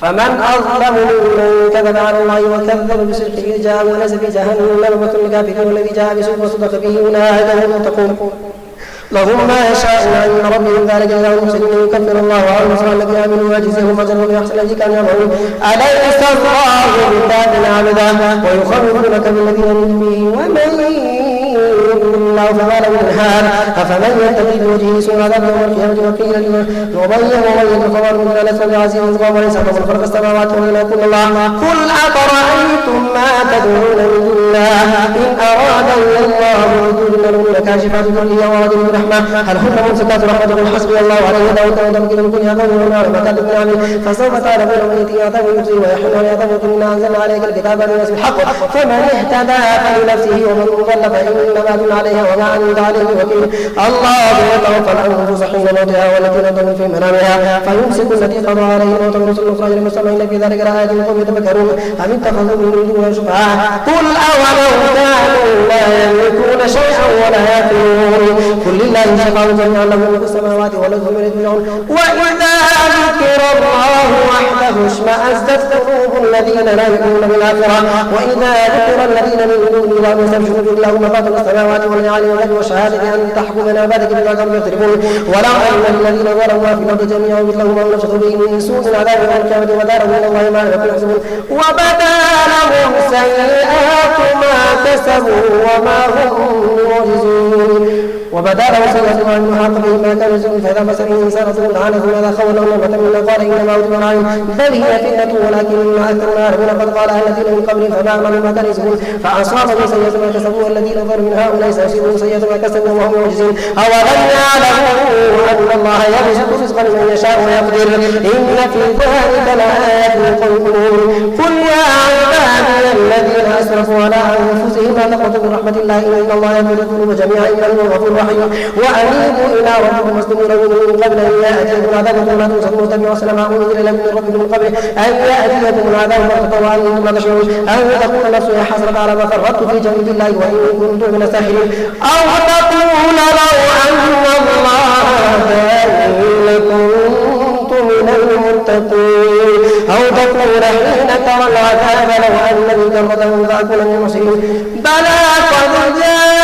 فمن أظلم ممن كذب على الله وكذب بصدقه جاء وليس في جهنم مثل الكافرين والذي جاء بصدق وصدق به أولئك هم المتقون لهم ما يشاءون عند ربهم ذلك جزاء المحسنين يكفر الله عنهم وسوء الذين آمنوا ويجزيهم أجرا بأحسن الذي كانوا يعملون أليس الله بكاف عبده ويخوفونك بالذين من دونه ومن الله فما له من هاد أفمن يتقي بوجهه سوء العذاب يوم القيامة وقيل ومن يتقبل من الأسفل بعزيز الغاب وليس له خلق السماوات والأرض يقول الله قل أفرأيتم ما تدعون من دون الله إن أرادني الله بضر لكاشفات ضره وأراد برحمة هل هن ممسكات رحمته حسبي الله عليه داود وتمكن من كل قوم ونار ما كان من عمل فسوف تعلمون من يأتي عذاب يخزيه ويحل ويعذب إنا أنزلنا عليك الكتاب بالناس بالحق فمن اهتدى فلنفسه ومن ضل فإنما دون عليها وما أنت عليه وكيل الله يتوفى الأنفس حين موتها والتي ظلمت في منامها فيمسك التي قضى عليه الموت ورسل الأخرى إلى المستمعين في ذلك لآيات لقوم يتفكرون أم اتخذوا من دونه شفعاء قل أولو كانوا لا يملكون شيئا ولا يأكلون قل لله الشفاعة جميعا له ملك السماوات والأرض ومن يتبعون وإذا ذكر الله وحده اشمأزت قلوب الذين لا يؤمنون بالآخرة وإذا ذكر الذين من دونه لا يستبشرون بالله مفاتن السماوات والعالي والغيب والشهادة أن تحكم بين عبادك بما كانوا يختلفون ولو أن الذين ظلموا في الأرض جميعا مثله ما نشطوا به من سوء العذاب يوم القيامة ودارهم إلى الله ما لم يحسبون وبدا لهم سيئات ما كسبوا وما هم معجزون وبدا لهم سيئات ما يحاق به ما كانوا يزنون فإذا مسه الإنسان ضر عنه ماذا خول له نعمة منا قال إنما أوتي على علم بل هي فتنة ولكن أكثرنا يعلمون قد قال الذين من قبلهم فما عملوا ما كانوا يكسبون فأصابهم سيئات ما كسبوا والذين ظلموا من هؤلاء سيصيبهم سيئات ما كسبوا وهم معجزون أولم يعلموا أن الله يبسط رزقا لمن يشاء ويقدر إن في ذلك لآيات لقوم يؤمنون قل يا عبادي الذين أسرفوا على أنفسهم لا تقنطوا من رحمة الله إن الله يغفر الذنوب جميعا إنه هو الغفور الرحيم وأنيبوا إلى ربكم واسلموا له من قبل أن يأتيكم العذاب ولا تنصروا واتبعوا سلام ما أنزل إليكم من ربكم من قبل أن يأتيكم العذاب بغتة وأنتم لا تشعرون أن تقول نفس يا حسرة على ما فرطت في جنب الله وإن كنتم من الساخرين أو تقول لو أن الله هداني لكنت من المتقين أو تقول حين ترى العذاب لو أن لي كرة فأكون من المحسنين بلى قد جاءتك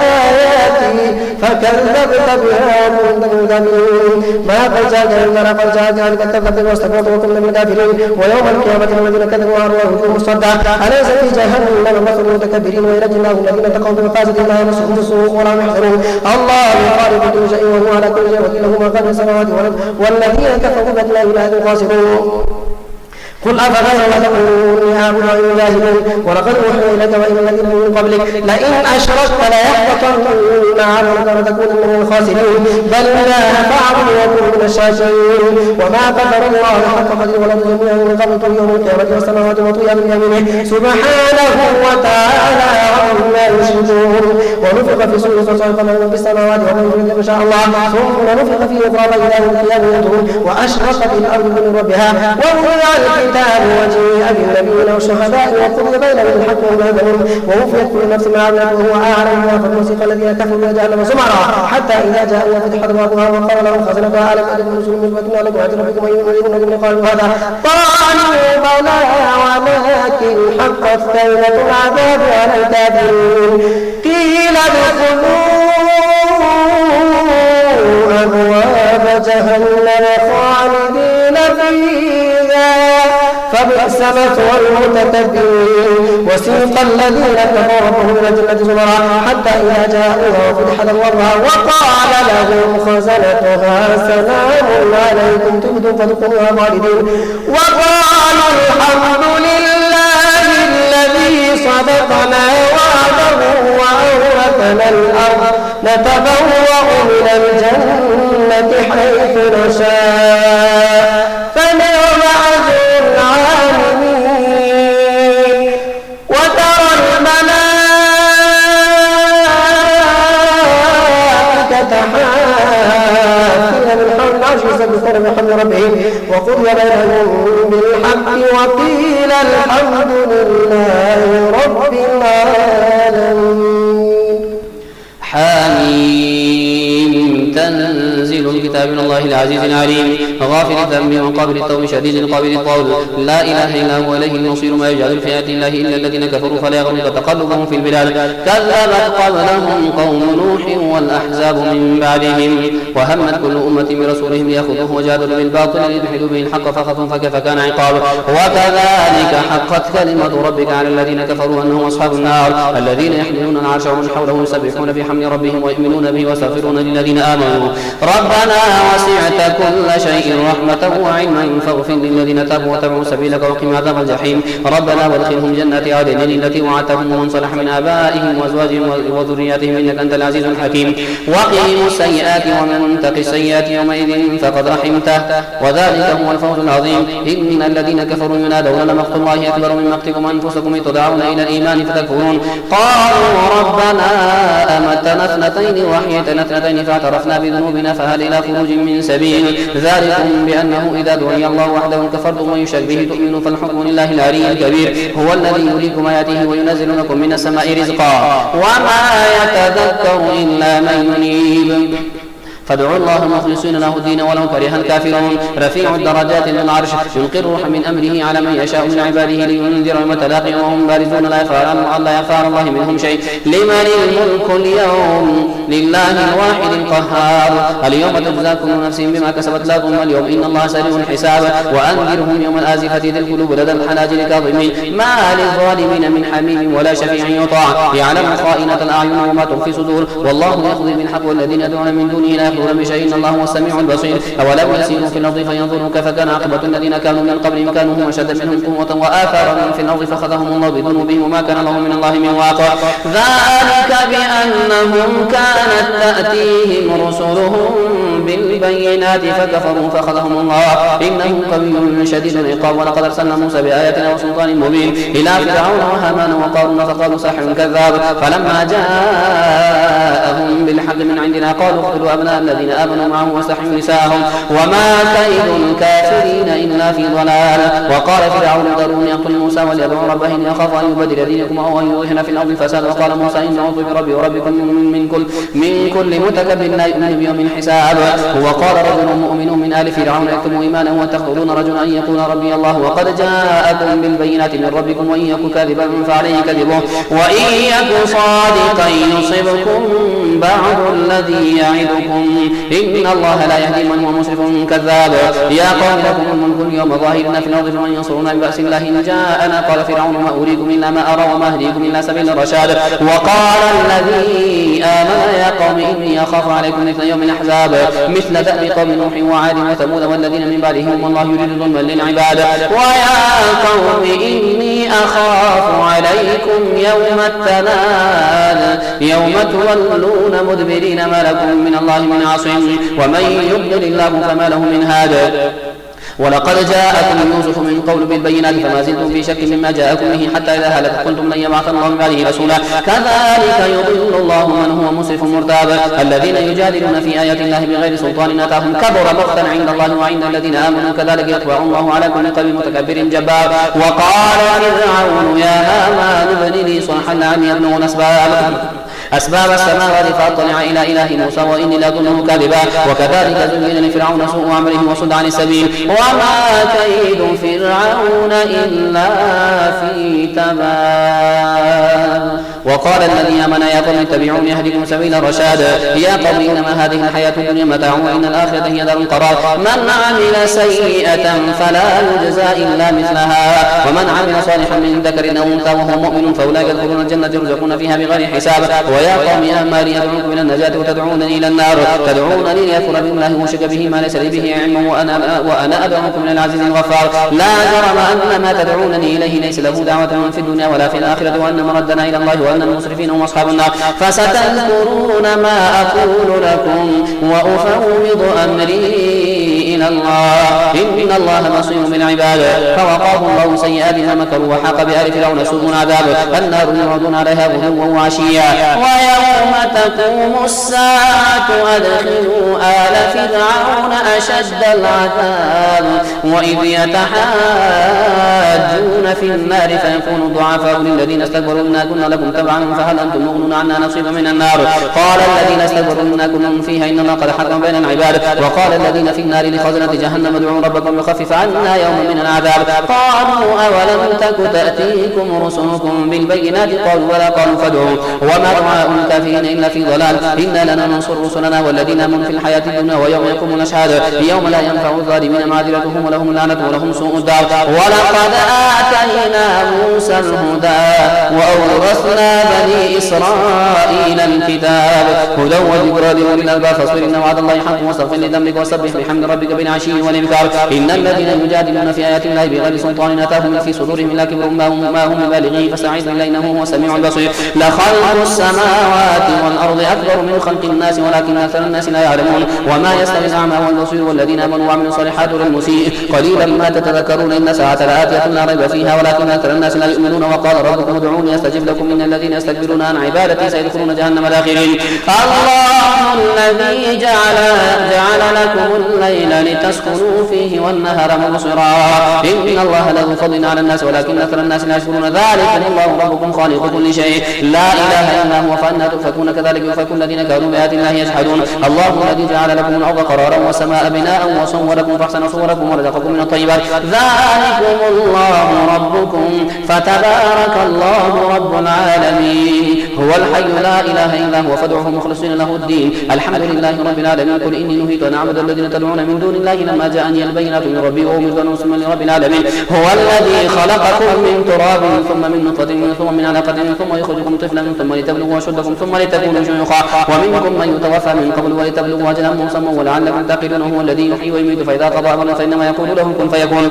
آياتي فكذبت بها وكنت من الكافرين ما قد جاءك إلا قد جاءك أن كذبت واستكبرت وكنت من الكافرين ويوم القيامة الذين كذبوا على الله وجوههم مسودة أليس في جهنم مثل المتكبرين وينجي الله الذين اتقوا بمفازة لا يمسهم السوء ولا يحزنون الله خالق كل شيء وهو على كل شيء وكيل له ما خلق السماوات والأرض والذين كفروا بالله أولئك الخاسرون قل أفغير الله تقولون يا أبو الجاهلون ولقد أوحي إليك وإلى الذين من قبلك لئن أشركت ليحبطن عملك وتكونن من الخاسرين بل الله فاعبد وكن من الشاكرين وما قدر الله حق قدره والأرض جميعا من قبل يوم القيامة والسماوات مطويات بيمينه سبحانه وتعالى عما يشركون ونفخ في صور فصعق من في السماوات ومن في الأرض إن شاء الله ثم نفخ في أخرى فإذا هم قيام ينظرون وأشرقت الأرض بنور ووضع الكتاب وجيء بالنبيين والشهداء وقضي بينهم بالحق وهم يعدلون ووفيت كل نفس ما عملت وهو أعلم بما فالمسيق الذين كفروا إلى جهنم زمرا حتى إذا جاءوا وفتحت أبوابها وقال لهم خزنتها ألم تأتكم رسل منكم عليكم عند ربكم ويؤمنون بكم قالوا هذا قالوا بلى ولكن حقت كلمة العذاب على الكافرين قيل ادخلوا أبواب جهنم خالدين فيها فبئس مثوى المتكبرين وسيق الذين اتقوا ربهم إلى الجنة زمرا حتى إذا جاءوها وفتحت أبوابها وقال لهم خزنتها سلام عليكم تبدوا فادخلوها خالدين وقالوا الحمد لله الذي صدقنا وعده وأورثنا الأرض نتبوأ من الجنة حيث نشاء فنعم أجر العالمين وترى الملائكة حافين من حول العرش يسبحون بحمد ربهم وقضي بينهم بالحق وقيل الحمد لله رب العالمين. حميم تنزيل الكتاب من الله العزيز العليم غافر الذنب وقابل التوب شديد القابل الطول لا إله إلا هو إليه المصير ما يجعل في آيات الله إلا الذين كفروا فلا يغرك تقلبهم في البلاد كذبت قبلهم قوم نوح والأحزاب من بعدهم وهمت كل أمة برسولهم ليأخذوه وجادلوا بالباطل ليدحضوا به الحق فخذهم فكيف كان عقاب وكذلك حقت كلمة ربك على الذين كفروا أنهم أصحاب النار الذين يحملون العرش ومن حوله يسبحون بحمد ربهم ويؤمنون به ويستغفرون للذين آمنوا ربنا وسعت كل شيء رحمة وعلما فاغفر للذين تابوا واتبعوا سبيلك وقهم عذاب الجحيم ربنا وادخلهم جنات عدن التي وعدتهم ومن صلح من آبائهم وأزواجهم وذرياتهم إنك أنت العزيز الحكيم وقهم السيئات ومن تق السيئات يومئذ فقد رحمته وذلك هو الفوز العظيم إن الذين كفروا ينادون لمقت الله أكبر من مقتكم أنفسكم تدعون إلى الإيمان فتكفرون قالوا ربنا أمتنا اثنتين وأحييتنا اثنتين فاعترفنا بذنوبنا فهل إلى خروج من سبيل ذلكم بأنه إذا دعي الله وحده كفرتم ويشرك به تؤمنوا فالحكم لله العلي الكبير هو الذي يريكم آياته وينزل لكم من السماء رزقا وما يتذكر إلا من ينيب فادعوا الله مخلصين له الدين ولو كره الكافرون رفيع الدرجات ذو العرش يلقي الروح من امره على من يشاء من عباده لينذر يوم التلاقي وهم بارزون لا يفعل الله منهم شيء لمن الملك اليوم لله الواحد القهار اليوم تجزى كل نفس بما كسبت لا ظلم اليوم ان الله سريع الحساب وانذرهم يوم الازفه ذي القلوب لدى الحناجر كاظمين ما للظالمين من حميم ولا شفيع يطاع يعلم خائنة الاعين وما تخفي صدور والله يقضي بالحق والذين يدعون من دونه لا يخلون بشيء إن الله هو السميع البصير أولم يسيروا في الأرض فينظروا كيف كان عاقبة الذين كانوا من قبلهم كانوا هم أشد منهم قوة وآثارا في الأرض فأخذهم الله بذنوبهم وما كان لهم من الله من واق ذلك بأنهم كانت تأتيهم رسلهم بالبينات فكفروا فأخذهم الله إنه قوي شديد العقاب ولقد أرسلنا موسى بآياتنا وسلطان مبين إلى فرعون وهامان وقارون فقالوا ساحر كذاب فلما جاءهم بالحق من عندنا قالوا اقتلوا أبناء الذين آمنوا معه واستحيوا نساءهم وما كيد الكافرين إلا في ضلال وقال فرعون ذروني أقتل موسى وليدعو ربه إني أخاف أن يبدل دينكم أو أن يظهر في الأرض الفساد وقال موسى إني أعوذ بربي وربكم من كل متكبر لا يؤمن بيوم الحساب وقال رجل مؤمن من آل فرعون يكتم إيمانه وتقتلون رجلا أن يقول ربي الله وقد جاءكم بالبينات من ربكم وإن يك كاذبا فعليه كذبه وإن يك صادقا يصبكم بعض الذي يعدكم إن الله لا يهدي من هو مسرف كذاب يا قوم لكم الملك اليوم ظاهرين في الأرض فمن ينصرنا ببأس الله إن جاءنا قال فرعون ما أريكم إلا ما أرى وما أهديكم إلا سبيل الرشاد وقال الذي آمن يا قوم إني أخاف عليكم مثل يوم الأحزاب مثل دأب قوم نوح وعاد وثمود والذين من بعدهم والله يريد ظلما للعباد ويا قوم إني أخاف عليكم يوم التناد يوم تولون مدبرين ما لكم من الله من عاصم ومن يضلل الله فما له من هاد ولقد جاءكم يوسف من قول بالبينات فما زلتم في شك مما جاءكم به حتى إذا هلك قلتم لن يبعث الله من بعده رسولا كذلك يضل الله من هو مسرف مرتاب الذين يجادلون في آيات الله بغير سلطان أتاهم كبر مقتا عند الله وعند الذين آمنوا كذلك يطبع الله على كل قلب متكبر جبار وقال فرعون يا هامان ابن لي صرحا لعلي أبلغ أسباب السماوات فأطلع إلى إله موسى وإني لأظنه كاذبا وكذلك زين لفرعون سوء عمله وصد عن السبيل وما كيد فرعون إلا في تباب وقال الذي آمن يا قوم اتبعون يهدكم سبيل الرشاد يا قوم إنما هذه الحياة الدنيا متاع وإن الآخرة هي دار القرار من عمل سيئة فلا يجزى إلا مثلها ومن عمل صالحا من ذكر أو أنثى وهو مؤمن فأولئك يدخلون الجنة يرزقون فيها بغير حساب ويا قوم أما لي أدعوكم إلى النجاة وتدعونني إلى النار تدعونني ليكفر بالله وشك به ما ليس لي به علم وأنا أدعوكم إلى العزيز الغفار لا جرم أن ما تدعونني إليه ليس له دعوة في الدنيا ولا في الآخرة وأن مردنا إلى الله وأن المسرفين هم أصحاب النار فستذكرون ما أقول لكم وأفوض أمري من الله إن الله بصير بالعباد فوقاه الله سيئات ما مكروا وحاق بآل فرعون سوء العذاب النار يعرضون عليها غدوا وعشيا ويوم تقوم الساعة أدخلوا آل فرعون أشد العذاب وإذ يتحاجون في النار فيكون الضعفاء للذين استكبروا إنا كنا لكم تبعا فهل أنتم مغنون عنا نصيبا من النار قال الذين استكبروا إنا كنا فيها إن الله قد حكم بين العباد وقال الذين في النار لخزنة جهنم ادعوا ربكم يخفف عنا يوما من العذاب قالوا أولم تك تأتيكم رسلكم بالبينات قالوا ولا قالوا فادعوا وما دعاء الكافرين إلا في ضلال إنا لننصر رسلنا والذين آمنوا في الحياة الدنيا ويوم يقوم الأشهاد يوم لا ينفع الظالمين معذرتهم ولهم اللعنة ولهم سوء الدار ولقد آتينا موسى الهدى وأورثنا بني إسرائيل الكتاب هدى وذكرى لأولي الألباب فاصبر إن وعد الله حق واستغفر لذنبك وسبح بحمد ربك بالعشي والإبكار إن الذين يجادلون في آيات الله بغير سلطان أتاهم في صدورهم إلا كبر ما هم ببالغيه فاستعذ بالله إنه هو السميع البصير لخلق السماوات والأرض أكبر من خلق الناس ولكن أكثر الناس لا يعلمون وما يستوي الأعمى والبصير والذين آمنوا وعملوا الصالحات والمسيء قليلا ما تتذكرون إن ساعة لآتية لا ريب فيها ولكن أكثر الناس لا يؤمنون وقال ربكم ادعوني أستجب لكم إن الذين يستكبرون عن عبادتي سيدخلون جهنم داخرين الله الذي جعل لكم الليل لتسكنوا فيه والنهار مبصرا إن الله له فضل على الناس ولكن أكثر الناس لا يشكرون ذلك الله ربكم خالق كل شيء لا إله إلا هو فأنى تؤفكون كذلك يؤفك الذين كانوا بآيات الله يجحدون الله الذي جعل لكم الأرض قرارا والسماء بناء وصوركم فأحسن صوركم ورزقكم من الطيبات ذلكم الله ربكم فتبارك الله رب العالمين هو الحي لا إله إلا هو فادعوه مخلصين له الدين الحمد لله رب العالمين قل إني نهيت أن أعبد الذين تدعون من دون الله لما جاءني البينات من ربي وأمرت أن أسلم لرب العالمين هو الذي خلقكم من تراب ثم من نطفة ثم من علقة ثم يخرجكم طفلا ثم لتبلغوا أشدكم ثم لتكونوا شيوخا ومنكم من يتوفى من قبل ولتبلغوا أجلا مسمى ولعلكم تعقلون هو الذي يحيي ويميت فإذا قضى أمرا فإنما يقول له كن فيكون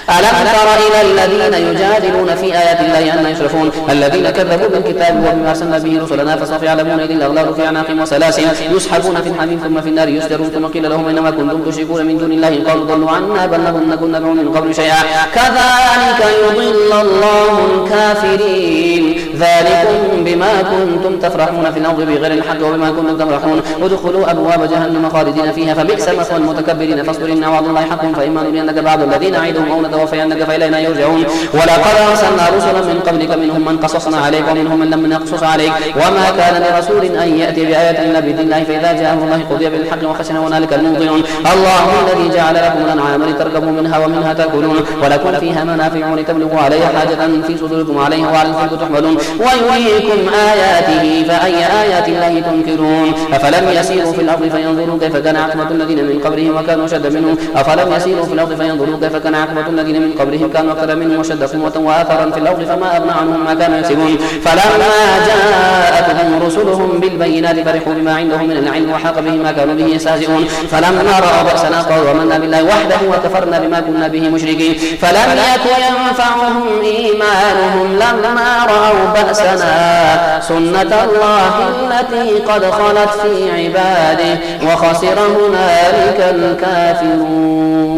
ألم تر إلى الذين يجادلون في آيات الله أن يشرفون الذين كذبوا بالكتاب وبما أرسلنا به رسلنا فسوف يعلمون إذ الأغلال في أعناقهم وسلاسل يسحبون في الحميم ثم في النار يسجرون ثم قيل لهم إنما كنتم تشركون من دون الله قالوا ضلوا عنا بل لم نكن ندعو من قبل شيئا كذلك يضل الله الكافرين ذلكم بما كنتم تفرحون في الأرض بغير الحق وبما كنتم تفرحون ادخلوا أبواب جهنم خالدين فيها فبئس مثوى المتكبرين فاصبر إن وعد الله حق فإما نرينك بعض الذين نعدهم أو نتوفينك فإلينا يرجعون ولقد أرسلنا رسلا من قبلك منهم من قصصنا عليك ومنهم من لم نقصص عليك وما كان لرسول أن يأتي بآية إلا بإذن الله فإذا جاء أمر الله قضي بالحق وخسر هنالك المبطلون الله الذي جعل لكم الأنعام لتركبوا منها ومنها تأكلون ولكم فيها منافع ولتبلغوا عليها حاجة في صدوركم عليها وعلى الفلك تحملون ويريكم آياته فأي آيات الله تنكرون أفلم يسيروا في الأرض فينظروا كيف كان عاقبة الذين من قبلهم وكانوا أشد منهم أفلم يسيروا في الأرض فينظروا كيف كان عاقبة الذين من قبلهم كانوا أكثر منهم وشد قوة وآثارا في الأرض فما أغنى عنهم ما كانوا يكسبون فلما جاءتهم رسلهم بالبينات فرحوا بما عندهم من العلم وحاق بهم ما كانوا به يستهزئون فلما رأوا بأسنا قالوا آمنا بالله وحده وكفرنا بما كنا به مشركين فلم يكن ينفعهم إيمانهم لما رأوا بأسنا سنة الله التي قد خلت في عباده وخسر هنالك الكافرون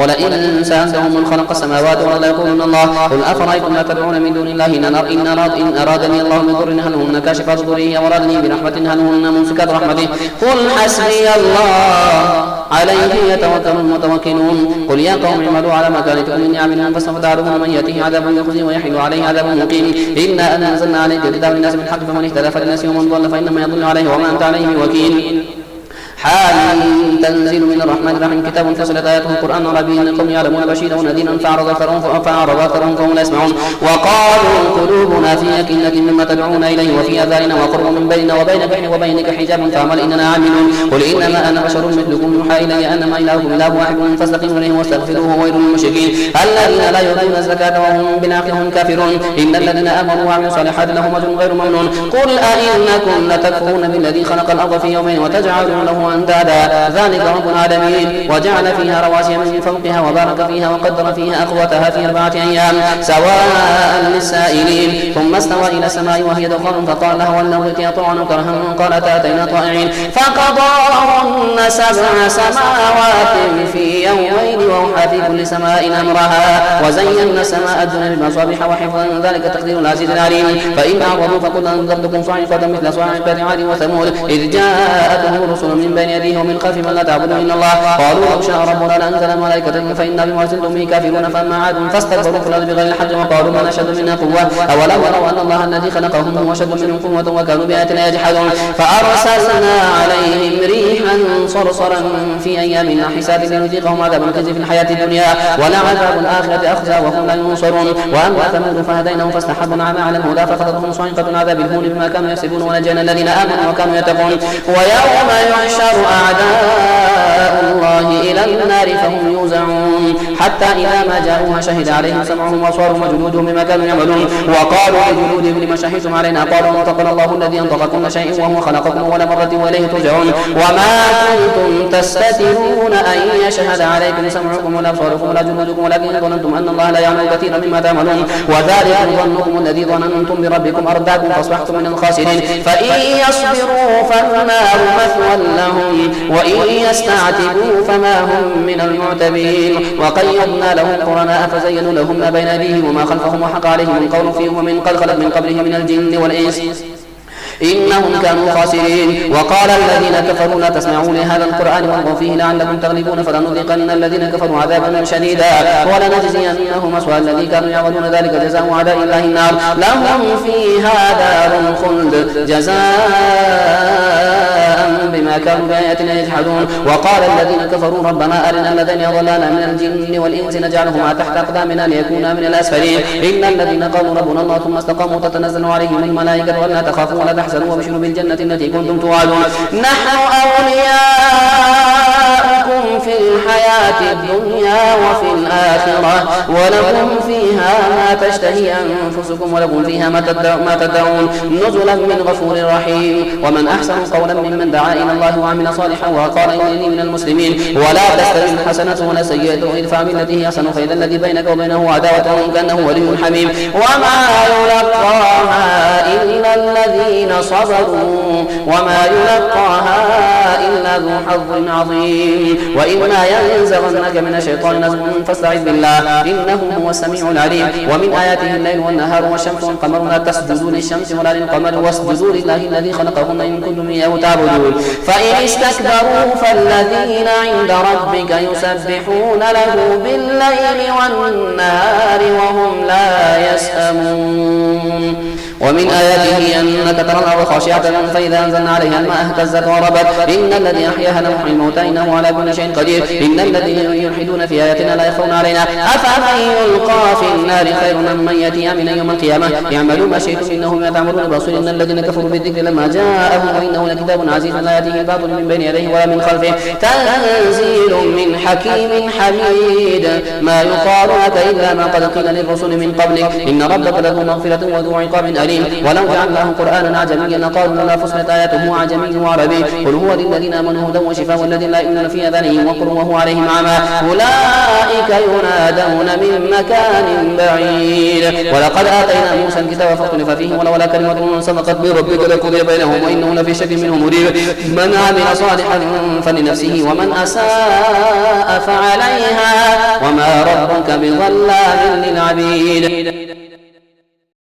ولئن سألتهم من خلق السماوات والأرض ليقولن الله قل أفرأيتم ما تدعون من دون الله إن أرادني الله بضر هل هن كاشفات ضره أو أرادني برحمة هل هن ممسكات رحمته قل حسبي الله عليه يتوكل المتوكلون قل يا قوم اعملوا على مكانتكم إني عامل فسوف تعلمون من يأتيه عذاب يخزي ويحل عليه عذاب مقيم إنا أنزلنا عليك الكتاب للناس بالحق فمن اهتدى فلنفسه ومن ضل فإنما يضل عليه وما أنت عليه بوكيل حاميم تنزيل من الرحمن الرحيم كتاب فصلت آياته القرآن عربيا لقوم يعلمون بشيرا ونذيرا فأعرض أكثرهم فهم لا يسمعون وقالوا قلوبنا في أكنة مما تدعون إليه وفي آذاننا وقر من بيننا وبينك حجاب فاعمل إننا عاملون قل إنما أنا بشر مثلكم يوحى إلي أنما إلهكم إله واحد فاستقيموا إليه واستغفروه ويل للمشركين الذين لا يؤتون الزكاة وهم بالآخرة هم كافرون إن الذين آمنوا وعملوا الصالحات لهم أجر غير ممنون قل أئنكم لتكفرون بالذي خلق الأرض في يومين وتجعلون له له أندادا ذلك رب العالمين وجعل فيها رواسي من فوقها وبارك فيها وقدر فيها أقواتها في 4 أيام سواء للسائلين ثم استوى إلى السماء وهي دخان فقال لها ولنولك طوعا كرها قالت أتينا طائعين فقضاهن 7 سماوات في يومين وأوحى في كل سماء أمرها وزينا السماء الدنيا بمصابيح وحفظا ذلك تقدير العزيز العليم فإن أعرضوا فقل أنذرتكم صاعقة مثل صاعقة عاد وثمود إذ جاءتهم رسل من بين يديه ومن خلفهم لا تعبدوا إلا الله قالوا لو شاء ربنا لأنزل ملائكة فإنا بما أرسلتم به كافرون فأما عاد فاستكبروا في الأرض بغير الحق وقالوا من أشد منا قوة أولم يروا أن الله الذي خلقهم هو أشد منهم قوة وكانوا بآياتنا يجحدون فأرسلنا عليهم ريحا صرصرا في أيام نحسات لنذيقهم عذاب الخزي في الحياة الدنيا ولعذاب الآخرة أخزى وهم لا ينصرون وأما ثمود فهديناهم فاستحبوا العمى على الهدى فأخذتهم صاعقة العذاب الهون بما كانوا يكسبون ونجينا الذين آمنوا وكانوا يتقون ويوم يحشر أعداء الله إلى النار فهم يوزعون حتى إذا ما جاءوها شهد عليهم سمعهم وأبصارهم وجلودهم بما كانوا يعملون وقالوا لجلودهم لما شهدتم علينا قالوا انطقنا الله الذي انطق كل شيء وهو خلقكم أول مرة وإليه ترجعون وما كنتم تستترون أن يشهد عليكم سمعكم ولا أبصاركم ولا جلودكم ولكن ظننتم أن الله لا يعلم كثيرا مما تعملون وذلك ظنكم الذي ظننتم بربكم أرداكم فأصبحتم من الخاسرين فإن يصبروا فالنار مثوى لهم وإن يستعتبوا فما هم من المعتبين وقيضنا لهم قرناء فزينوا لهم ما بين أيديهم وما خلفهم وحق عليهم القول فيهم ومن قد خلت من قبلهم من الجن والإنس إنهم كانوا خاسرين وقال الذين كفروا لا تسمعوا لهذا القرآن والغوا فيه لعلكم تغلبون فلنذيقن الذين كفروا عذابا شديدا ولنجزينهم أسوأ الذي كانوا يعملون ذلك جزاء أعداء الله النار لهم فيها دار الخلد جزاء بما كانوا بآياتنا يجحدون وقال الذين كفروا ربنا أرنا الذين يضلانا من الجن والإنس نجعلهما تحت أقدامنا ليكونا من الأسفلين إن الذين قالوا ربنا الله ثم استقاموا تتنزل عليهم الملائكة ولا تخافوا ولا تحزنوا وابشروا بالجنة التي كنتم توعدون نحن أولياؤكم في الحياة الدنيا وفي الآخرة ولكم فيها ما تشتهي أنفسكم ولكم فيها ما تدعون نزلا من غفور رحيم ومن أحسن قولا ممن دعا إلى الله وعمل صالحا وقال إنني من المسلمين ولا تستوي الحسنة ولا السيئة ادفع بالتي هي أحسن فإذا الذي بينك وبينه عداوة كأنه ولي حميم وما يلقاها إلا الذين صبروا وما يلقاها إلا ذو حظ عظيم وإما ينزغنك من الشيطان نزغ فاستعذ بالله إنه هو السميع العليم ومن آياته الليل والنهار والشمس والقمر لا تسجدوا للشمس ولا للقمر واسجدوا لله الذي خلقهن إن كنتم إياه تعبدون فإن استكبروا فالذين عند ربك يسبحون له بالليل والنهار وهم لا يسأمون ومن آياته أنك ترى الأرض خاشعة فإذا أنزلنا عليها الماء اهتزت وربت إن الذي أحياها لمحيي الموتى إنه على كل شيء قدير إن الذين يلحدون في آياتنا لا يخفون علينا أفمن يلقى في النار خير من يأتي آمنا يوم القيامة اعملوا ما شئتم إنه بما تعملون بصير إن الذين كفروا بالذكر لما جاءهم وإنه لكتاب عزيز لا يأتيه الباطل من بين يديه ولا من خلفه تنزيل من حكيم حميد ما يقال لك إلا ما قد قيل للرسل من قبلك إن ربك له مغفرة وذو عقاب أليم ولو جعلناه قرآنا أعجميا لقالوا لولا فصلت آياته أعجمي وعربي قل هو للذين آمنوا هدى وشفاء والذين لا يؤمنون في آذانهم وقر وهو عليهم عمى أولئك ينادون من مكان بعيد ولقد آتينا موسى الكتاب فاختلف فيه ولولا كلمة سبقت من ربك لقضي بينهم وإنه لفي شك منه مريب من عمل صالحا فلنفسه ومن أساء فعليها وما ربك بظلام للعبيد